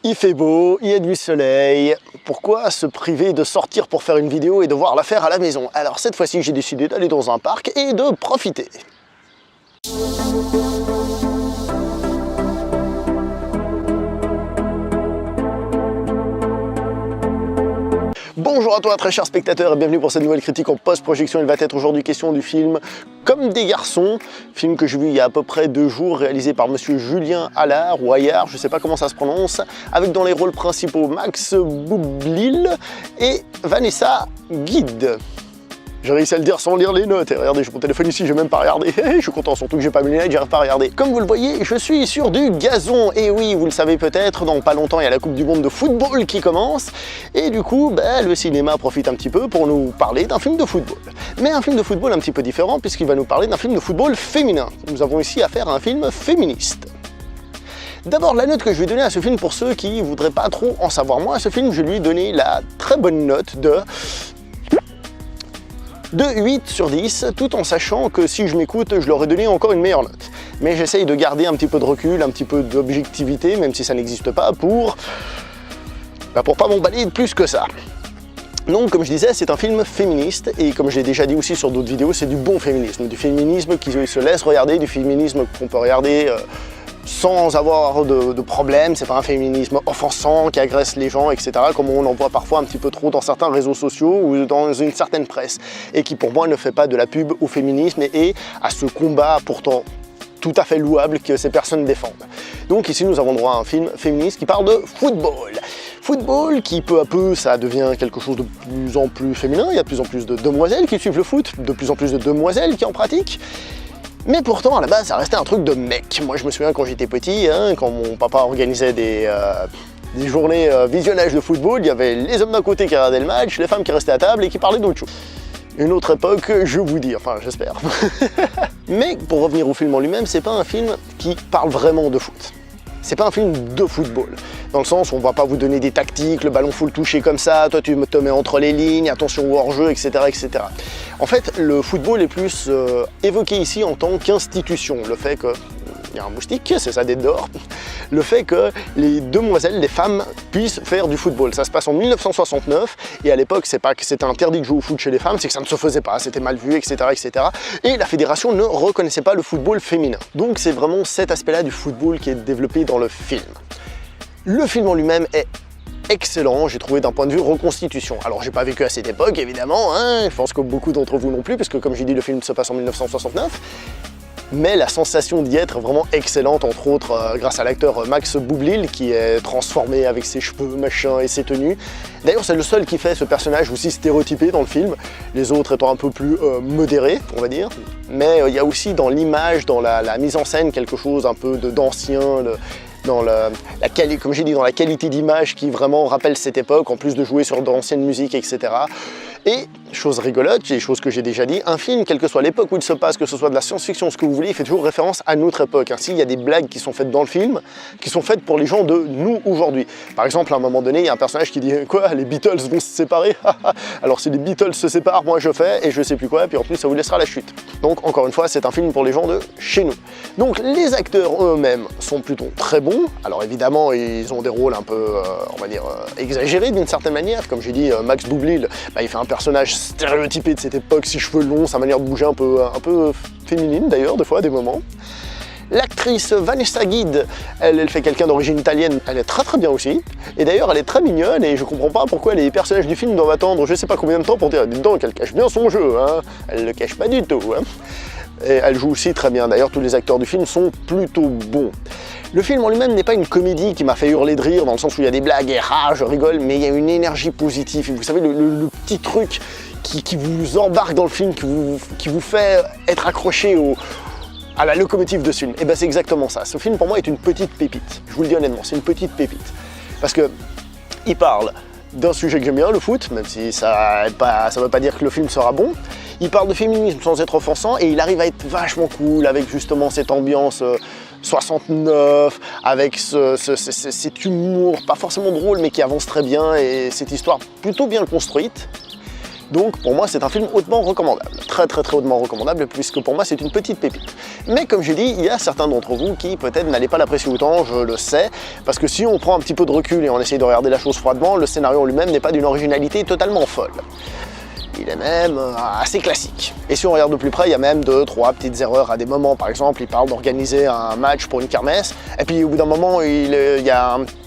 Il fait beau, il y a du soleil, pourquoi se priver de sortir pour faire une vidéo et devoir la faire à la maison? Alors cette fois-ci j'ai décidé d'aller dans un parc et de profiter. Bonjour à toi très cher spectateur et bienvenue pour cette nouvelle critique en post-projection. Il va être aujourd'hui question du film Comme des garçons, film que j'ai vu il y a à peu près 2 jours, réalisé par monsieur Julien Allard ou Ayard, je sais pas comment ça se prononce, avec dans les rôles principaux Max Boublil et Vanessa Guide. J'ai réussi à le dire sans lire les notes, et regardez, j'ai mon téléphone ici, j'ai même pas regardé, je suis content, surtout que j'ai pas mes lunettes, j'arrive pas à regarder. Comme vous le voyez, je suis sur du gazon, et oui, vous le savez peut-être, dans pas longtemps il y a la Coupe du Monde de football qui commence, et du coup, le cinéma profite un petit peu pour nous parler d'un film de football. Mais un film de football un petit peu différent, puisqu'il va nous parler d'un film de football féminin. Nous avons ici affaire à un film féministe. D'abord, la note que je vais donner à ce film, pour ceux qui voudraient pas trop en savoir moins, à ce film, je lui ai donné la très bonne note de 8 sur 10, tout en sachant que si je m'écoute, je leur ai donné encore une meilleure note. Mais j'essaye de garder un petit peu de recul, un petit peu d'objectivité, même si ça n'existe pas, pour pas m'emballer plus que ça. Donc, comme je disais, c'est un film féministe, et comme je l'ai déjà dit aussi sur d'autres vidéos, c'est du bon féminisme, du féminisme qui se laisse regarder, du féminisme qu'on peut regarder sans avoir de problème. C'est pas un féminisme offensant qui agresse les gens, etc., comme on en voit parfois un petit peu trop dans certains réseaux sociaux ou dans une certaine presse, et qui pour moi ne fait pas de la pub au féminisme et à ce combat pourtant tout à fait louable que ces personnes défendent. Donc ici nous avons droit à un film féministe qui parle de football. Football qui peu à peu ça devient quelque chose de plus en plus féminin, il y a de plus en plus de demoiselles qui suivent le foot, de plus en plus de demoiselles qui en pratiquent. Mais pourtant, à la base, ça restait un truc de mec. Moi, je me souviens quand j'étais petit, quand mon papa organisait des journées visionnage de football, il y avait les hommes d'un côté qui regardaient le match, les femmes qui restaient à table et qui parlaient d'autre chose. Une autre époque, je vous dis, enfin j'espère. Mais pour revenir au film en lui-même, c'est pas un film qui parle vraiment de foot. C'est pas un film de football, dans le sens où on va pas vous donner des tactiques, le ballon faut le toucher comme ça, toi tu te mets entre les lignes, attention au hors-jeu, etc., etc. En fait, le football est plus évoqué ici en tant qu'institution, le fait que il y a un moustique, c'est ça d'être dehors, le fait que les demoiselles, les femmes, puissent faire du football. Ça se passe en 1969, et à l'époque, c'est pas que c'était interdit de jouer au foot chez les femmes, c'est que ça ne se faisait pas, c'était mal vu, etc., etc. Et la fédération ne reconnaissait pas le football féminin. Donc c'est vraiment cet aspect-là du football qui est développé dans le film. Le film en lui-même est excellent, j'ai trouvé d'un point de vue reconstitution. Alors j'ai pas vécu à cette époque, évidemment, je pense que beaucoup d'entre vous non plus, puisque comme j'ai dit, le film se passe en 1969, mais la sensation d'y être est vraiment excellente, entre autres grâce à l'acteur Max Boublil qui est transformé avec ses cheveux, machin, et ses tenues. D'ailleurs c'est le seul qui fait ce personnage aussi stéréotypé dans le film, les autres étant un peu plus modérés, on va dire. Mais il y a aussi dans l'image, dans la mise en scène, quelque chose un peu d'ancien, comme j'ai dit, dans la qualité d'image qui vraiment rappelle cette époque, en plus de jouer sur d'anciennes musiques, etc. Et, chose rigolote, et chose que j'ai déjà dit, un film, quelle que soit l'époque où il se passe, que ce soit de la science-fiction, ce que vous voulez, il fait toujours référence à notre époque. Ainsi, il y a des blagues qui sont faites dans le film, qui sont faites pour les gens de nous aujourd'hui. Par exemple, à un moment donné, il y a un personnage qui dit « Quoi, les Beatles vont se séparer ?» Alors si les Beatles se séparent, moi je fais, et je sais plus quoi, puis en plus ça vous laissera la chute. Donc encore une fois, c'est un film pour les gens de chez nous. Donc les acteurs eux-mêmes sont plutôt très bons. Alors évidemment, ils ont des rôles un peu, on va dire, exagérés d'une certaine manière. Comme j'ai dit, Max Boublil, il fait un personnage stéréotypé de cette époque, ses cheveux longs, sa manière de bouger un peu féminine d'ailleurs, des fois, à des moments. L'actrice Vanessa Guide, elle fait quelqu'un d'origine italienne, elle est très bien aussi. Et d'ailleurs, elle est très mignonne et je comprends pas pourquoi les personnages du film doivent attendre je sais pas combien de temps pour dire « Dis donc, elle cache bien son jeu, elle le cache pas du tout. » Et elle joue aussi très bien. D'ailleurs, tous les acteurs du film sont plutôt bons. Le film en lui-même n'est pas une comédie qui m'a fait hurler de rire, dans le sens où il y a des blagues et je rigole, mais il y a une énergie positive. Et vous savez, le petit truc qui vous embarque dans le film, qui vous fait être accroché à la locomotive de ce film. Et ben c'est exactement ça. Ce film pour moi est une petite pépite. Je vous le dis honnêtement, c'est une petite pépite. Parce que il parle d'un sujet que j'aime bien, le foot, même si ça veut pas dire que le film sera bon. Il parle de féminisme sans être offensant et il arrive à être vachement cool avec justement cette ambiance 69, avec cet humour, pas forcément drôle mais qui avance très bien, et cette histoire plutôt bien construite. Donc pour moi c'est un film hautement recommandable, très hautement recommandable, puisque pour moi c'est une petite pépite. Mais comme j'ai dit, il y a certains d'entre vous qui peut-être n'allaient pas l'apprécier autant, je le sais, parce que si on prend un petit peu de recul et on essaye de regarder la chose froidement, le scénario en lui-même n'est pas d'une originalité totalement folle. Il est même assez classique. Et si on regarde de plus près, il y a même 2-3 petites erreurs à des moments. Par exemple, il parle d'organiser un match pour une kermesse, et puis au bout d'un moment,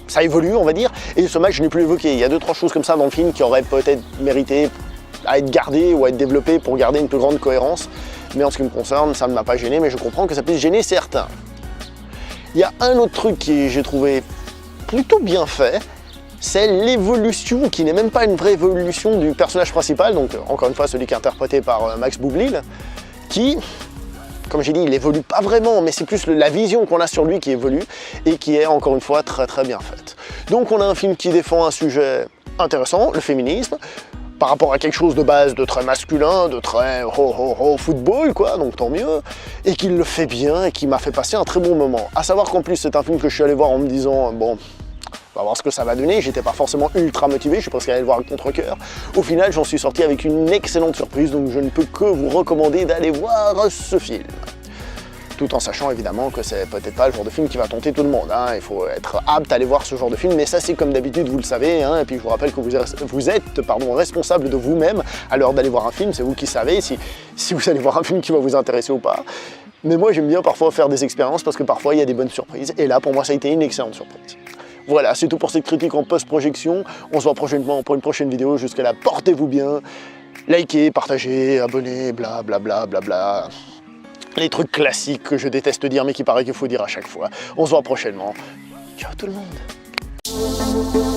ça évolue, on va dire, et ce match n'est plus évoqué. Il y a 2-3 choses comme ça dans le film qui auraient peut-être mérité à être gardées ou à être développées pour garder une plus grande cohérence. Mais en ce qui me concerne, ça ne m'a pas gêné, mais je comprends que ça puisse gêner certains. Il y a un autre truc que j'ai trouvé plutôt bien fait, c'est l'évolution, qui n'est même pas une vraie évolution du personnage principal, donc encore une fois celui qui est interprété par Max Boublil, qui, comme j'ai dit, il évolue pas vraiment, mais c'est plus la vision qu'on a sur lui qui évolue, et qui est encore une fois très bien faite. Donc on a un film qui défend un sujet intéressant, le féminisme, par rapport à quelque chose de base, de très masculin, de très football, quoi, donc tant mieux, et qui le fait bien, et qui m'a fait passer un très bon moment. À savoir qu'en plus c'est un film que je suis allé voir en me disant, bon, on va voir ce que ça va donner, j'étais pas forcément ultra motivé, je suis presque allé le voir avec contre-cœur. Au final, j'en suis sorti avec une excellente surprise, donc je ne peux que vous recommander d'aller voir ce film. Tout en sachant évidemment que c'est peut-être pas le genre de film qui va tenter tout le monde, hein. Il faut être apte à aller voir ce genre de film, mais ça c'est comme d'habitude, vous le savez, hein. Et puis je vous rappelle que vous êtes responsable de vous-même à l'heure d'aller voir un film, c'est vous qui savez si vous allez voir un film qui va vous intéresser ou pas. Mais moi j'aime bien parfois faire des expériences parce que parfois il y a des bonnes surprises, et là pour moi ça a été une excellente surprise. Voilà, c'est tout pour cette critique en post-projection. On se voit prochainement pour une prochaine vidéo. Jusqu'à là, portez-vous bien. Likez, partagez, abonnez, blablabla. Les trucs classiques que je déteste dire, mais qui paraît qu'il faut dire à chaque fois. On se voit prochainement. Ciao tout le monde.